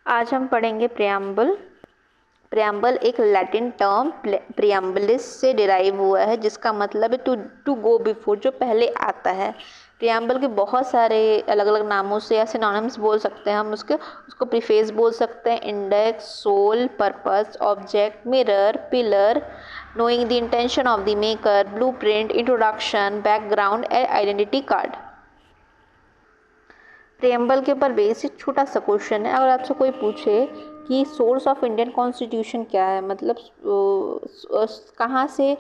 आज हम पढ़ेंगे प्रियम्बल। प्रियम्बल एक लैटिन टर्म प्रियम्बलिस से डिराइव हुआ है, जिसका मतलब है टू गो बिफोर, जो पहले आता है। प्रियम्बल के बहुत सारे अलग अलग नामों से या सिनोनिम्स बोल सकते हैं हम उसको प्रीफेस बोल सकते हैं, index, soul, purpose, object, mirror, pillar, knowing the intention of the maker, blueprint, introduction, background and identity card. Preamble के ऊपर बेसिक छोटा सा क्वेश्चन है। अगर आपसे कोई पूछे कि सोर्स ऑफ इंडियन कॉन्स्टिट्यूशन क्या है, मतलब कहाँ से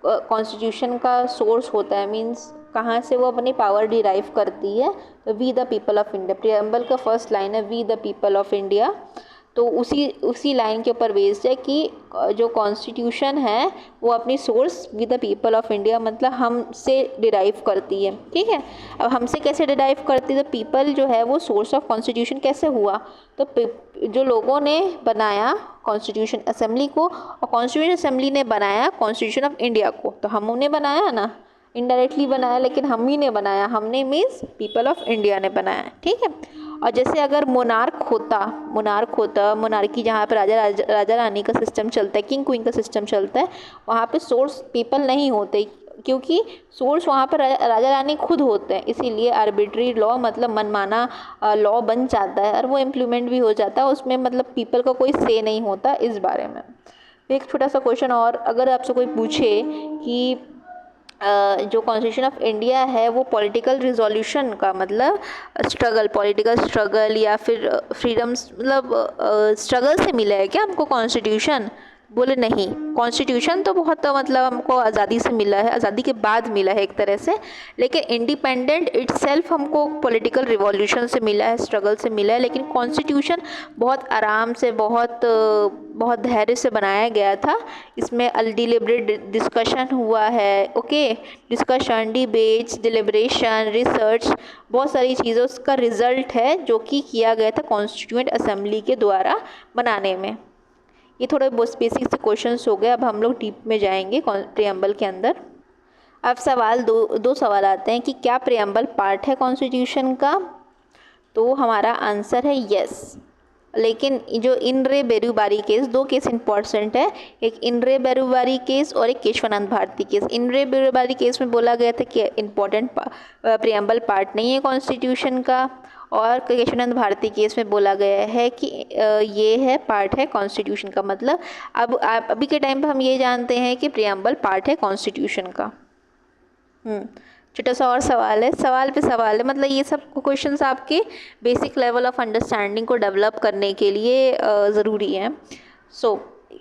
कॉन्स्टिट्यूशन का सोर्स होता है, मींस कहाँ से वो अपनी पावर डिराइव करती है, तो we the people of India. Preamble का फर्स्ट लाइन है we the people of India, तो उसी लाइन के ऊपर बेस्ड है कि जो कॉन्स्टिट्यूशन है वो अपनी source with the people of India, मतलब हमसे डिराइव करती है। ठीक है, अब हमसे कैसे डिराइव करती है, तो पीपल जो है वो सोर्स ऑफ कॉन्स्टिट्यूशन कैसे हुआ, तो जो लोगों ने बनाया कॉन्स्टिट्यूशन असेंबली को, और कॉन्स्टिट्यूशन असेंबली ने बनाया कॉन्स्टिट्यूशन ऑफ इंडिया को, तो हमने बनाया ना, इनडायरेक्टली बनाया, लेकिन हम ही ने बनाया, हमने मीन्स पीपल ऑफ इंडिया ने बनाया। ठीक है, और जैसे अगर मोनार्क होता मोनार्की, जहाँ पर राजा रानी का सिस्टम चलता है, किंग क्वीन का सिस्टम चलता है, वहाँ पे सोर्स पीपल नहीं होते, क्योंकि सोर्स वहाँ पर राजा रानी खुद होते हैं, इसीलिए आर्बिट्री लॉ मतलब मनमाना लॉ बन जाता है और वो इम्प्लीमेंट भी हो जाता है, उसमें मतलब पीपल का कोई से नहीं होता इस बारे में। एक छोटा सा क्वेश्चन और, अगर आपसे कोई पूछे कि जो कॉन्स्टिट्यूशन ऑफ इंडिया है वो पॉलिटिकल रिजोल्यूशन का मतलब पॉलिटिकल स्ट्रगल या फिर फ्रीडम्स, मतलब स्ट्रगल से मिला है क्या हमको कॉन्स्टिट्यूशन, बोले नहीं, कॉन्स्टिट्यूशन तो बहुत मतलब हमको आज़ादी से मिला है, आज़ादी के बाद मिला है एक तरह से, लेकिन इंडिपेंडेंट इटसेल्फ हमको पॉलिटिकल रिवॉल्यूशन से मिला है, स्ट्रगल से मिला है। लेकिन कॉन्स्टिट्यूशन बहुत आराम से, बहुत धैर्य से बनाया गया था, इसमें डिलिबरेट डिस्कशन हुआ है, okay, discussion, debates, deliberation, research, बहुत सारी चीज़ों का रिजल्ट है जो कि किया गया था कॉन्स्टिट्यूएंट असेंबली के द्वारा बनाने में। ये थोड़े बहुत बेसिक से क्वेश्चंस हो गए। अब हम लोग डीप में जाएंगे प्रियम्बल के अंदर। अब सवाल दो सवाल आते हैं कि क्या प्रियम्बल पार्ट है कॉन्स्टिट्यूशन का, तो हमारा आंसर है यस। लेकिन जो इन रे बेरुबारी केस, दो केस इंपॉर्टेंट है, एक इन रे बेरुबारी केस और एक केशवानंद भारती केस। इन रे बेरुबारी केस में बोला गया था कि इम्पोर्टेंट प्रियम्बल पार्ट नहीं है कॉन्स्टिट्यूशन का, और केशवानंद भारती केस में बोला गया है कि ये है पार्ट है कॉन्स्टिट्यूशन का। मतलब अब अभी के टाइम पे हम ये जानते हैं कि प्रियम्बल पार्ट है कॉन्स्टिट्यूशन का। छोटा सा और सवाल है, सवाल पे सवाल है, मतलब ये सब क्वेश्चंस आपके बेसिक लेवल ऑफ अंडरस्टैंडिंग को डेवलप करने के लिए ज़रूरी है। सो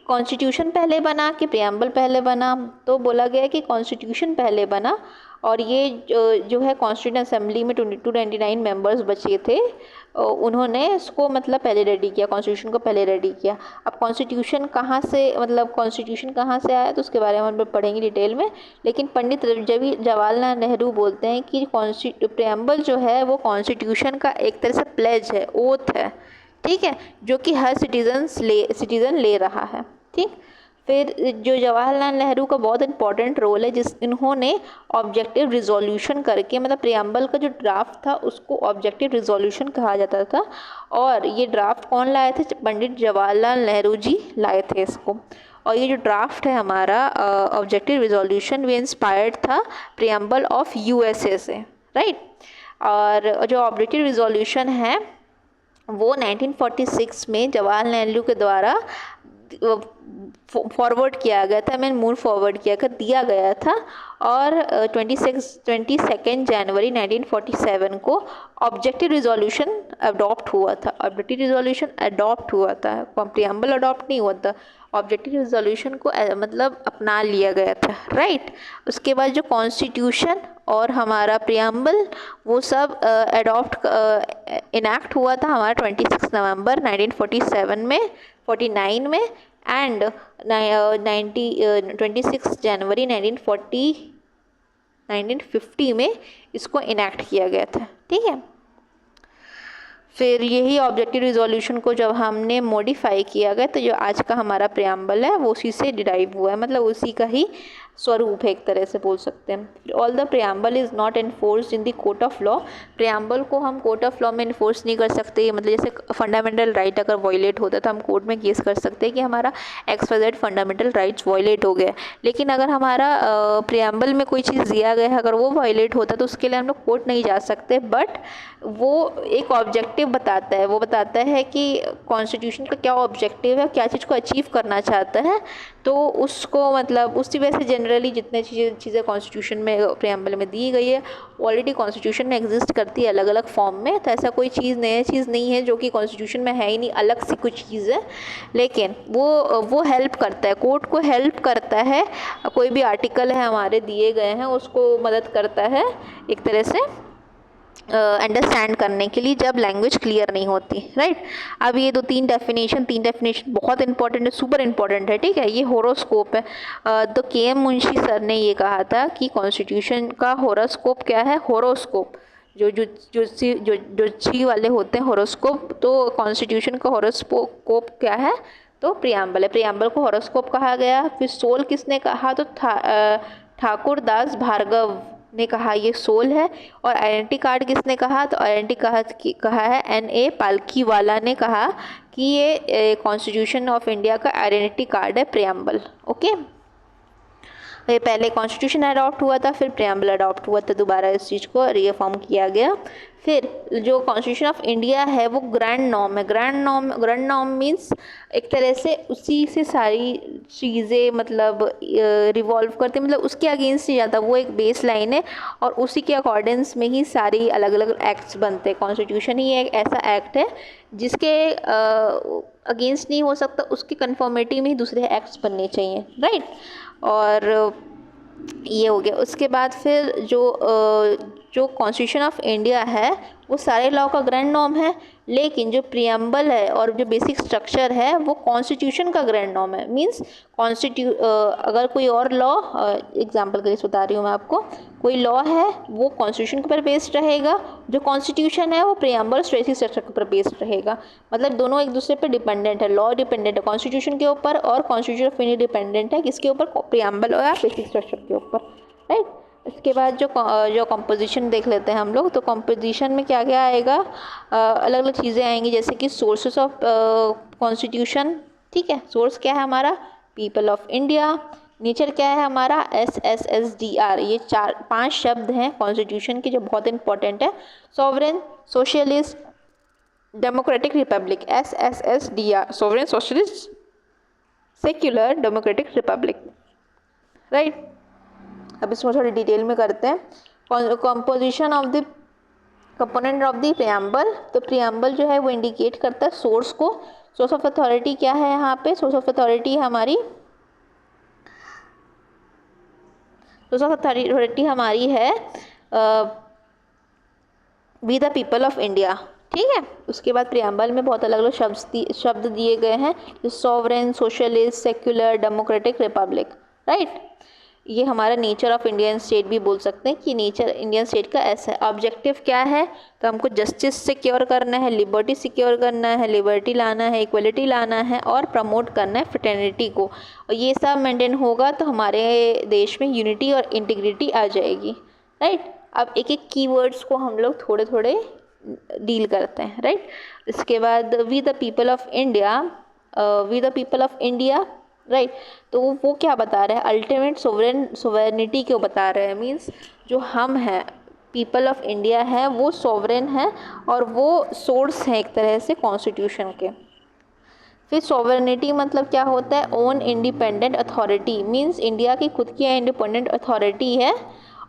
कॉन्स्टिट्यूशन पहले बना कि प्रियम्बल पहले बना, तो बोला गया कि कॉन्स्टिट्यूशन पहले बना, और ये जो है कॉन्स्टिट्यूंट असेंबली में 229 मेंबर्स बचे थे, उन्होंने इसको मतलब पहले रेडी किया, कॉन्स्टिट्यूशन को पहले रेडी किया। अब कॉन्स्टिट्यूशन कहाँ से, मतलब कॉन्स्टिट्यूशन कहाँ से आया, तो उसके बारे में हम लोग पढ़ेंगे डिटेल में। लेकिन पंडित जवाहरलाल नेहरू बोलते हैं कि प्रियम्बल जो है वो कॉन्स्टिट्यूशन का एक तरह से प्लेज है, ओथ है, ठीक है, जो कि हर सिटीज़न ले रहा है। ठीक, फिर जो जवाहरलाल नेहरू का बहुत इंपॉर्टेंट रोल है, इन्होंने ऑब्जेक्टिव रिजोल्यूशन करके, मतलब प्रियम्बल का जो ड्राफ्ट था उसको ऑब्जेक्टिव रिजोल्यूशन कहा जाता था, और ये ड्राफ्ट कौन लाए थे, पंडित जवाहरलाल नेहरू जी लाए थे इसको। और ये जो ड्राफ्ट है हमारा ऑब्जेक्टिव रिजोल्यूशन, वो इंस्पायर्ड था प्रियम्बल ऑफ यूएसए से, राइट। और जो ऑब्जेक्टिव रिजोल्यूशन है वो 1946 में जवाहरलाल नेहरू के द्वारा फॉरवर्ड किया गया था, मूव फॉरवर्ड दिया गया था, और 22 जनवरी 1947 को ऑब्जेक्टिव रिजोल्यूशन अडॉप्ट हुआ था। ऑब्जेक्टिव रिजोल्यूशन अडॉप्ट हुआ था, प्रियम्बल अडॉप्ट नहीं हुआ था, ऑब्जेक्टिव रिजोल्यूशन को मतलब अपना लिया गया था, राइट। उसके बाद जो कॉन्स्टिट्यूशन और हमारा प्रियम्बल वो सब इनैक्ट हुआ था हमारा 26 नवंबर 1947 में, 49 में, एंड 26 जनवरी 1950 में इसको इनैक्ट किया गया था। ठीक है, फिर यही ऑब्जेक्टिव रिजोल्यूशन को जब हमने मॉडिफाई किया गया, तो जो आज का हमारा प्रियम्बल है वो उसी से डिराइव हुआ है, मतलब उसी का ही स्वरूप है, एक तरह से बोल सकते हैं। All the preamble is not enforced in the court of law. Preamble को हम कोर्ट ऑफ लॉ में इन्फोर्स नहीं कर सकते, मतलब जैसे फंडामेंटल राइट अगर वायलेट होता है तो हम कोर्ट में केस कर सकते हैं कि हमारा XYZ फंडामेंटल राइट्स वायलेट हो गए। लेकिन अगर हमारा प्रियम्बल में कोई चीज़ दिया गया है, अगर वो वायलेट होता है तो उसके लिए हम लोग कोर्ट नहीं जा सकते। बट वो एक ऑब्जेक्टिव बताता है, वो बताता है कि कॉन्स्टिट्यूशन का क्या ऑब्जेक्टिव है, क्या चीज़ को अचीव करना चाहता है। तो उसको मतलब उसी वजह से जनरली जितने चीज़ें कॉन्स्टिट्यूशन में प्रियम्बल में दी गई है ऑलरेडी कॉन्स्टिट्यूशन में एग्जिस्ट करती है अलग अलग फॉर्म में। तो ऐसा कोई चीज़ नई चीज़ नहीं है जो कि कॉन्स्टिट्यूशन में है ही नहीं, अलग सी कुछ चीज़ है। लेकिन वो हेल्प करता है, कोर्ट को हेल्प करता है। कोई भी आर्टिकल है हमारे दिए गए हैं उसको मदद करता है एक तरह से अंडरस्टैंड करने के लिए जब लैंग्वेज क्लियर नहीं होती, राइट। अब ये तीन डेफिनेशन बहुत इंपॉर्टेंट है, सुपर इंपॉर्टेंट है, ठीक है। ये होरोस्कोप है। तो KM मुंशी सर ने ये कहा था कि कॉन्स्टिट्यूशन का होरोस्कोप क्या है, होरोस्कोप जो वाले होते हैं होरोस्कोप, तो कॉन्स्टिट्यूशन का होरोस्कोप क्या है, तो प्रियम्बल है। प्रियम्बल को होरोस्कोप कहा गया। फिर सोल किसने कहा, तो ठाकुर दास भार्गव ने कहा ये सोल है। और आइडेंटिटी कार्ड किसने कहा, तो आइडेंटिटी कहा है NA पालकीवाला ने कहा कि ये कॉन्स्टिट्यूशन ऑफ इंडिया का आइडेंटिटी कार्ड है प्रियम्बल। ओके, ये पहले कॉन्स्टिट्यूशन अडॉप्ट हुआ था, फिर प्रियम्बल अडॉप्ट हुआ था, दोबारा इस चीज़ को रीफॉर्म किया गया। फिर जो कॉन्स्टिट्यूशन ऑफ इंडिया है वो ग्रैंड नॉर्म है। ग्रैंड नॉर्म मीन्स एक तरह से उसी से सारी चीज़ें मतलब रिवॉल्व करती, मतलब उसके अगेंस्ट नहीं जाता, वो एक बेस लाइन है और उसी के अकॉर्डिंग्स में ही सारी अलग अलग एक्ट्स बनते हैं। कॉन्स्टिट्यूशन ही एक ऐसा एक्ट है जिसके अगेंस्ट नहीं हो सकता, उसकी कन्फर्मिटी में ही दूसरे एक्ट्स बनने चाहिए, राइट। और ये हो गया। उसके बाद फिर जो कॉन्स्टिट्यूशन ऑफ इंडिया है वो सारे लॉ का ग्रैंड नॉर्म है, लेकिन जो प्रियम्बल है और जो बेसिक स्ट्रक्चर है वो कॉन्स्टिट्यूशन का ग्रैंड नॉर्म है। मींस अगर कोई और लॉ, एग्जांपल के लिए बता रही हूँ मैं आपको, कोई लॉ है वो कॉन्स्टिट्यूशन के ऊपर बेस्ड रहेगा, जो कॉन्स्टिट्यूशन है वो प्रियम्बल बेसिक स्ट्रक्चर के ऊपर बेस्ड रहेगा। मतलब दोनों एक दूसरे पे डिपेंडेंट है। लॉ डिपेंडेंट है कॉन्स्टिट्यूशन के ऊपर और कॉन्स्टिट्यूशन ऑफ इंडिया डिपेंडेंट है किसके ऊपर, प्रियम्बल और बेसिक स्ट्रक्चर के ऊपर, राइट। इसके बाद जो कंपोजिशन देख लेते हैं हम लोग। तो कंपोजिशन में क्या क्या आएगा, अलग अलग चीज़ें आएंगी, जैसे कि सोर्सेस ऑफ कॉन्स्टिट्यूशन, ठीक है। सोर्स क्या है हमारा, पीपल ऑफ इंडिया। नेचर क्या है हमारा, SSSDR। ये 4-5 शब्द हैं कॉन्स्टिट्यूशन के जो बहुत इंपॉर्टेंट है। Sovereign, socialist, democratic, Republic. SSSDR, sovereign, socialist, secular, democratic, Republic, right. अब इसमें थोड़ी डिटेल में करते हैं। Composition of the component of the preamble. तो प्रियम्बल जो है वो इंडिकेट करता है सोर्स को। सोर्स ऑफ अथॉरिटी क्या है यहाँ पे, सोर्स ऑफ अथॉरिटी हमारी है we the people of India, ठीक है। उसके बाद प्रियम्बल में बहुत अलग अलग शब्द दिए गए हैं, sovereign, socialist, secular, democratic, Republic, right. ये हमारा नेचर ऑफ इंडियन स्टेट भी बोल सकते हैं कि नेचर इंडियन स्टेट का ऐसा है। ऑब्जेक्टिव क्या है, तो हमको जस्टिस सिक्योर करना है, लिबर्टी सिक्योर करना है, लिबर्टी लाना है, इक्वलिटी लाना है और प्रमोट करना है फ्रेटर्निटी को। और ये सब मेंटेन होगा तो हमारे देश में यूनिटी और इंटीग्रिटी आ जाएगी, राइट। अब एक एक कीवर्ड्स को हम लोग थोड़े थोड़े डील करते हैं, राइट। इसके बाद we the people of India, right. तो वो क्या बता रहे हैं, अल्टीमेट सोवरेनिटी क्यों बता रहे हैं। मीन्स जो हम हैं, पीपल ऑफ इंडिया है, वो सोवरेन है और वो सोर्स है एक तरह से कॉन्स्टिट्यूशन के। फिर सोवरेनिटी मतलब क्या होता है, own independent authority. Means India की खुद की इंडिपेंडेंट अथॉरिटी है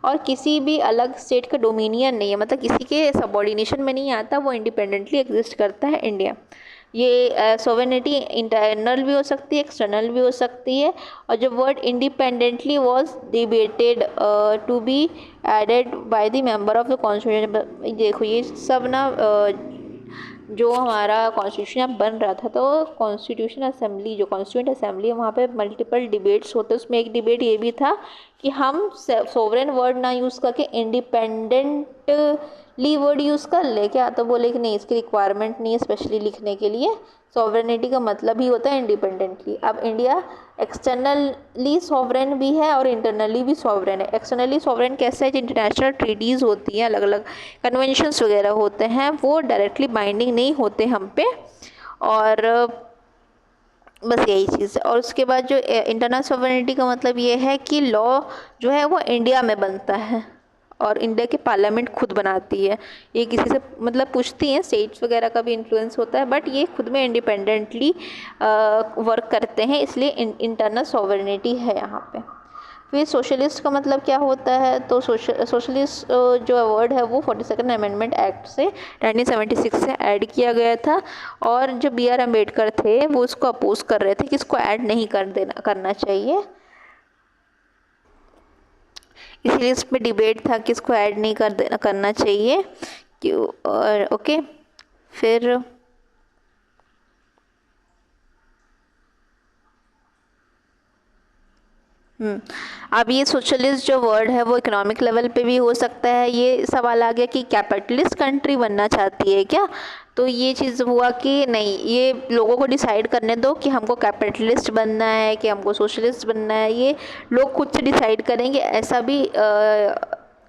और किसी भी अलग स्टेट का डोमिनियन नहीं है, मतलब किसी के सबऑर्डिनेशन में नहीं आता, वो इंडिपेंडेंटली एग्जिस्ट करता है इंडिया। ये सोवरेनिटी इंटरनल भी हो सकती है, एक्सटर्नल भी हो सकती है। और जो word independently was debated to be added by the member of the constitution. देखो ये सब ना जो हमारा कॉन्स्टिट्यूशन बन रहा था, तो कॉन्स्टिट्यूशन असेंबली जो कॉन्स्टिट्यूंट असेंबली है वहाँ पे मल्टीपल डिबेट्स होते हैं। उसमें एक डिबेट ये भी था कि हम सोवरेन वर्ड ना यूज़ करके इंडिपेंडेंट ली वर्ड यूज़ कर ले क्या, तो बोले कि नहीं इसकी रिक्वायरमेंट नहीं है स्पेशली लिखने के लिए। सॉवरेनिटी का मतलब ही होता है इंडिपेंडेंटली। अब इंडिया एक्सटर्नली सॉवरेन भी है और इंटरनली भी सॉवरेन है। एक्सटर्नली सॉवरेन कैसे है, जो इंटरनेशनल ट्रीटीज़ होती हैं, अलग अलग कन्वेंशंस वगैरह होते हैं, वो डायरेक्टली बाइंडिंग नहीं होते हम पे, और बस यही चीज़ है। और उसके बाद जो इंटरनल सॉवरेनिटी का मतलब ये है कि लॉ जो है वो इंडिया में बनता है और इंडिया की पार्लियामेंट खुद बनाती है। ये किसी से मतलब पूछती हैं, स्टेट्स वगैरह का भी इन्फ्लुएंस होता है, बट ये खुद में इंडिपेंडेंटली वर्क करते हैं, इसलिए इंटरनल सॉवरेनिटी है यहाँ पे। फिर सोशलिस्ट का मतलब क्या होता है, तो सोशलिस्ट जो वर्ड है वो 42nd अमेंडमेंट एक्ट से 1976 से ऐड किया गया था, और जो बी आर अम्बेडकर थे वो उसको अपोज कर रहे थे कि इसको ऐड नहीं करना चाहिए, इसलिए इसमें डिबेट था कि इसको ऐड नहीं करना चाहिए क्यों। और ओके, फिर अब ये सोशलिस्ट जो वर्ड है वो इकोनॉमिक लेवल पे भी हो सकता है। ये सवाल आ गया कि कैपिटलिस्ट कंट्री बनना चाहती है क्या, तो ये चीज़ हुआ कि नहीं, ये लोगों को डिसाइड करने दो कि हमको कैपिटलिस्ट बनना है कि हमको सोशलिस्ट बनना है, ये लोग खुद से डिसाइड करेंगे, ऐसा भी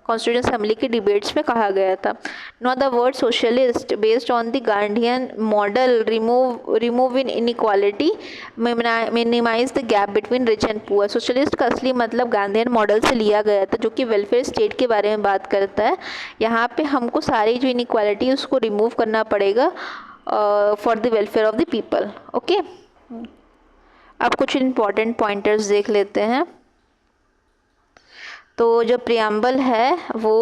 कॉन्स्टिट्यूशन असेंबली के डिबेट्स में कहा गया था। No the word socialist based on the Gandhian model remove in inequality, minimize the gap between rich and poor. Socialist का असली मतलब गांधीयन मॉडल से लिया गया था, जो कि वेलफेयर स्टेट के बारे में बात करता है। यहाँ पे हमको सारी जो इनइक्वालिटी है उसको रिमूव करना पड़ेगा for the welfare of the people. Okay, अब कुछ इंपॉर्टेंट पॉइंटर्स देख लेते हैं। तो जो प्रियम्बल है वो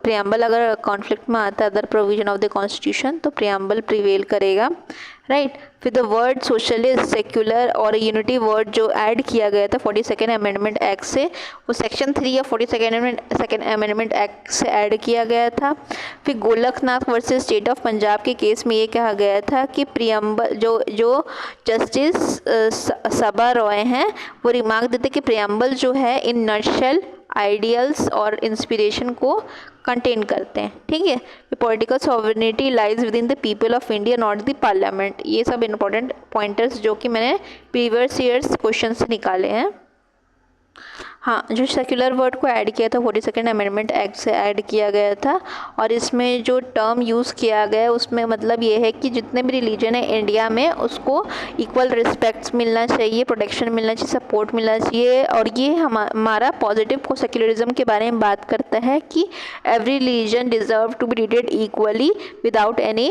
प्रियम्बल अगर कॉन्फ्लिक्ट में आता है other provision of the constitution, तो प्रियम्बल प्रिवेल करेगा, राइट। फिर द वर्ड सोशलिस्ट, सेक्युलर और यूनिटी वर्ड जो ऐड किया गया था 42nd अमेंडमेंट एक्ट से, वो सेक्शन 3 या 42nd अमेंडमेंट एक्ट से ऐड किया गया था। फिर Golaknath versus state of Punjab के केस में ये कहा गया था कि प्रियम्बल जो जस्टिस सबा रॉय हैं वो रिमार्क देते कि प्रियम्बल जो है इन नटशेल आइडियल्स और इंस्पिरेशन को कंटेन करते हैं, ठीक है। Political sovereignty lies with in the people of India not the parliament. ये सब इंपॉर्टेंट पॉइंटर्स जो कि मैंने प्रीवियस ईयर्स क्वेश्चन से निकाले हैं। हाँ, जो सेक्युलर वर्ड को ऐड किया था 42nd अमेंडमेंट एक्ट से ऐड किया गया था, और इसमें जो टर्म यूज़ किया गया है उसमें मतलब ये है कि जितने भी रिलीजन है इंडिया में उसको इक्वल रिस्पेक्ट मिलना चाहिए, प्रोटेक्शन मिलना चाहिए, सपोर्ट मिलना चाहिए। और ये हमारा पॉजिटिव को सेक्युलरिज्म के बारे में बात करता है कि every religion deserve to be treated equally without any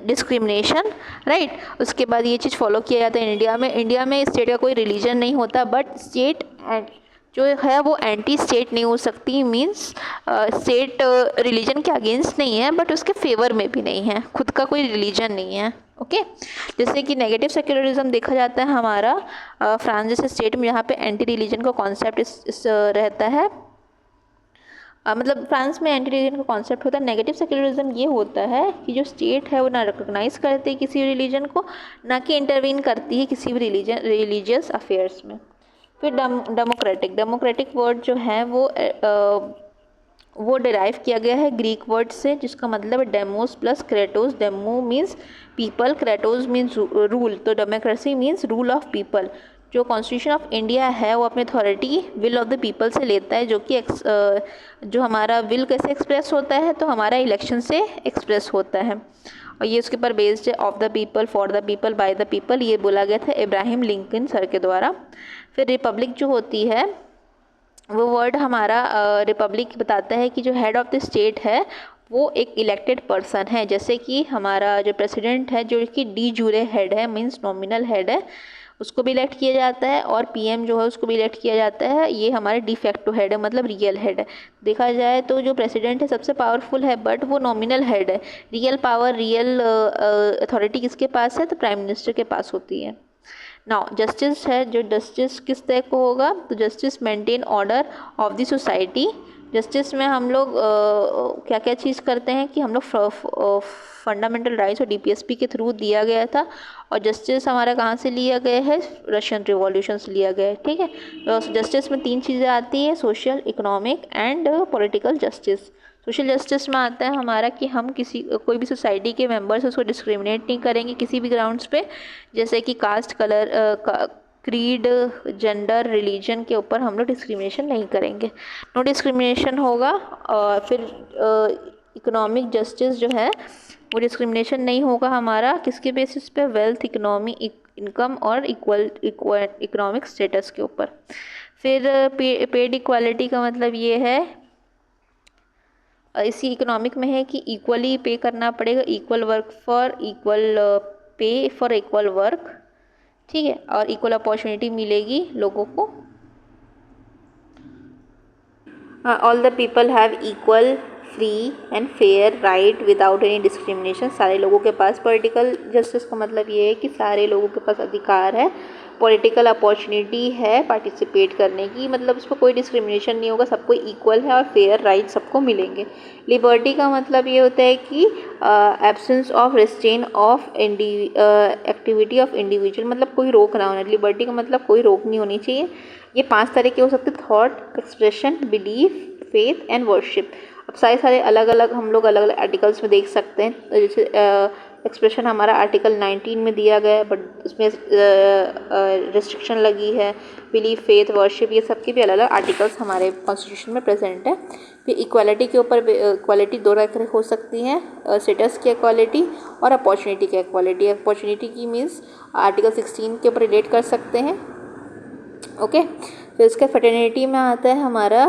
discrimination, right. उसके बाद ये चीज़ फॉलो किया जाता है इंडिया में स्टेट का कोई रिलीजन नहीं होता, बट स्टेट जो है वो एंटी स्टेट नहीं हो सकती, मींस स्टेट रिलीजन के अगेंस्ट नहीं है बट उसके फेवर में भी नहीं है, खुद का कोई रिलीजन नहीं है। ओके, जैसे कि नेगेटिव सेक्युलरिज्म देखा जाता है हमारा फ्रांस जैसे स्टेट में, यहाँ पे एंटी रिलीजन का कॉन्सेप्ट रहता है। मतलब फ्रांस में एंटी रिलीजन का कॉन्सेप्ट होता है। नेगेटिव सेक्युलरिज्म ये होता है कि जो स्टेट है वो ना रिकॉग्नाइज करती है किसी रिलीजन को, ना कि इंटरवीन करती है किसी भी रिलीजियस अफेयर्स में। फिर डेमोक्रेटिक वर्ड जो है वो डिराइव किया गया है ग्रीक वर्ड से, जिसका मतलब है demos plus kratos. Demo means people, kratos means rule, तो democracy means rule of people. जो कॉन्स्टिट्यूशन ऑफ इंडिया है वो अपनी authority will of the people से लेता है, जो कि जो हमारा विल कैसे एक्सप्रेस होता है, तो हमारा इलेक्शन से एक्सप्रेस होता है, और ये उसके ऊपर बेस्ड है, of the people, for the people, by the people. ये बोला गया था इब्राहिम लिंकन सर के द्वारा। फिर रिपब्लिक जो होती है वो वर्ड हमारा रिपब्लिक बताता है कि जो हेड ऑफ द स्टेट है वो एक इलेक्टेड पर्सन है, जैसे कि हमारा जो प्रेसिडेंट है जो कि डी जूरे हेड है, मीन्स नॉमिनल हेड है, उसको भी इलेक्ट किया जाता है, और पीएम जो है उसको भी इलेक्ट किया जाता है। ये हमारे डिफेक्टो हेड है, मतलब रियल हेड है। देखा जाए तो जो प्रेसिडेंट है सबसे पावरफुल है, बट वो नॉमिनल हेड है। रियल पावर, रियल अथॉरिटी किसके पास है, तो प्राइम मिनिस्टर के पास होती है। नाउ जस्टिस है, जो जस्टिस किस तरह को होगा, तो justice maintain order of the society, justice में हम लोग क्या क्या चीज़ करते हैं कि हम लोग फंडामेंटल राइट्स और डीपीएसपी के थ्रू दिया गया था, और जस्टिस हमारा कहाँ से लिया गया है, रशियन रिवॉल्यूशन से लिया गया है। ठीक है, तो जस्टिस में 3 चीज़ें आती हैं, social, economic and political justice. Social justice में आता है हमारा कि हम कोई भी सोसाइटी के मेंबर्स उसको डिस्क्रिमिनेट नहीं करेंगे किसी भी ग्राउंड्स पे, जैसे कि caste, colour, creed, gender, religion के ऊपर हम लोग डिस्क्रिमिनेशन नहीं करेंगे, नो डिस्क्रिमिनेशन होगा। और फिर इकोनॉमिक जस्टिस जो है वो डिस्क्रिमिनेशन नहीं होगा हमारा किसके बेसिस पे, वेल्थ, इकोनॉमी, इनकम और इकोनॉमिक स्टेटस के ऊपर। फिर पेड इक्वालिटी का मतलब ये है, इसी इकोनॉमिक में है कि इक्वली पे करना पड़ेगा, equal work for equal pay for equal work. ठीक है, और इक्वल अपॉर्चुनिटी मिलेगी लोगों को। All the people have equal, free and fair right without any discrimination. सारे लोगों के पास, पॉलिटिकल जस्टिस का मतलब ये है कि सारे लोगों के पास अधिकार है, पॉलिटिकल अपॉर्चुनिटी है पार्टिसिपेट करने की, मतलब उस पर कोई डिस्क्रिमिनेशन नहीं होगा, सबको इक्वल है और फेयर राइट सबको मिलेंगे। लिबर्टी का मतलब ये होता है कि absence of restrain of activity of individual, मतलब कोई रोक ना होना। लिबर्टी का मतलब कोई रोक नहीं होनी चाहिए। ये 5 तरह के हो सकते, thought, expression, belief, faith and worship. अब सारे अलग अलग हम लोग अलग अलग आर्टिकल्स में देख सकते हैं। जैसे एक्सप्रेशन हमारा आर्टिकल 19 में दिया गया है, बट उसमें रिस्ट्रिक्शन लगी है। बिलीफ, फेथ, वर्शिप, ये सब के भी अलग अलग आर्टिकल्स हमारे कॉन्स्टिट्यूशन में प्रेजेंट है। फिर इक्वालिटी के ऊपर, इक्वालिटी 2 तरह हो सकती है, स्टेटस की इक्वालिटी और अपॉर्चुनिटी की इक्वालिटी। अपॉर्चुनिटी की मीन्स आर्टिकल 16 के ऊपर रिलेट कर सकते हैं। ओके, फिर इसका फेटर्निटी में आता है हमारा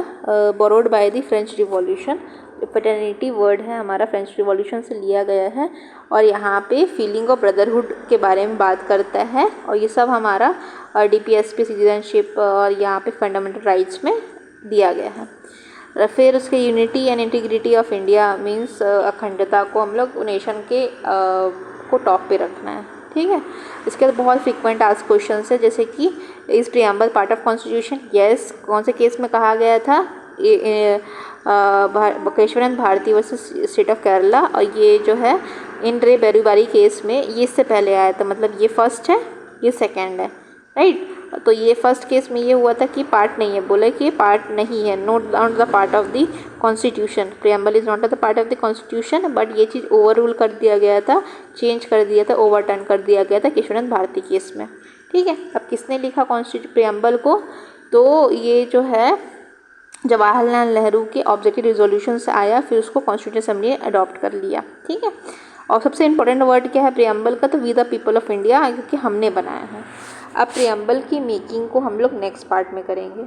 borrowed by the French revolution. Fraternity word है हमारा फ्रेंच रिवॉल्यूशन से लिया गया है, और यहाँ पे फीलिंग ऑफ ब्रदरहुड के बारे में बात करता है, और ये सब हमारा डीपीएसपी, सिटीजनशिप और यहाँ पे फंडामेंटल राइट्स में दिया गया है। फिर उसके unity and integrity of India means अखंडता को हम लोग नेशन के को टॉप पे रखना है। ठीक है, इसके बाद बहुत फ्रिक्वेंट आस्क क्वेश्चन है, जैसे कि इस preamble part of constitution, yes, कौन से केस में कहा गया था, Kesavananda Bharati versus state of Kerala, और ये जो है इन रे बेरुबारी केस में ये इससे पहले आया था, मतलब ये फर्स्ट है, ये सेकंड है, राइट। तो ये फर्स्ट केस में ये हुआ था कि पार्ट नहीं है, बोले कि पार्ट नहीं है, not the part of the constitution, preamble is not the part of the constitution, but ये चीज़ ओवर रूल कर दिया गया था, चेंज कर दिया था, ओवरटर्न कर दिया गया था केशवानंद भारती केस में। ठीक है, अब किसने लिखा कॉन्स्टिट्यूशन प्रियम्बल को, तो ये जो है जवाहरलाल नेहरू के ऑब्जेक्टिव रिजोल्यूशन से आया, फिर उसको कॉन्स्टिट्यूशन असेंबली ने अडॉप्ट कर लिया। ठीक है, और सबसे इंपॉर्टेंट वर्ड क्या है प्रियम्बल का, तो we the people of India, क्योंकि हमने बनाया है। अब प्रियम्बल की मेकिंग को हम लोग नेक्स्ट पार्ट में करेंगे।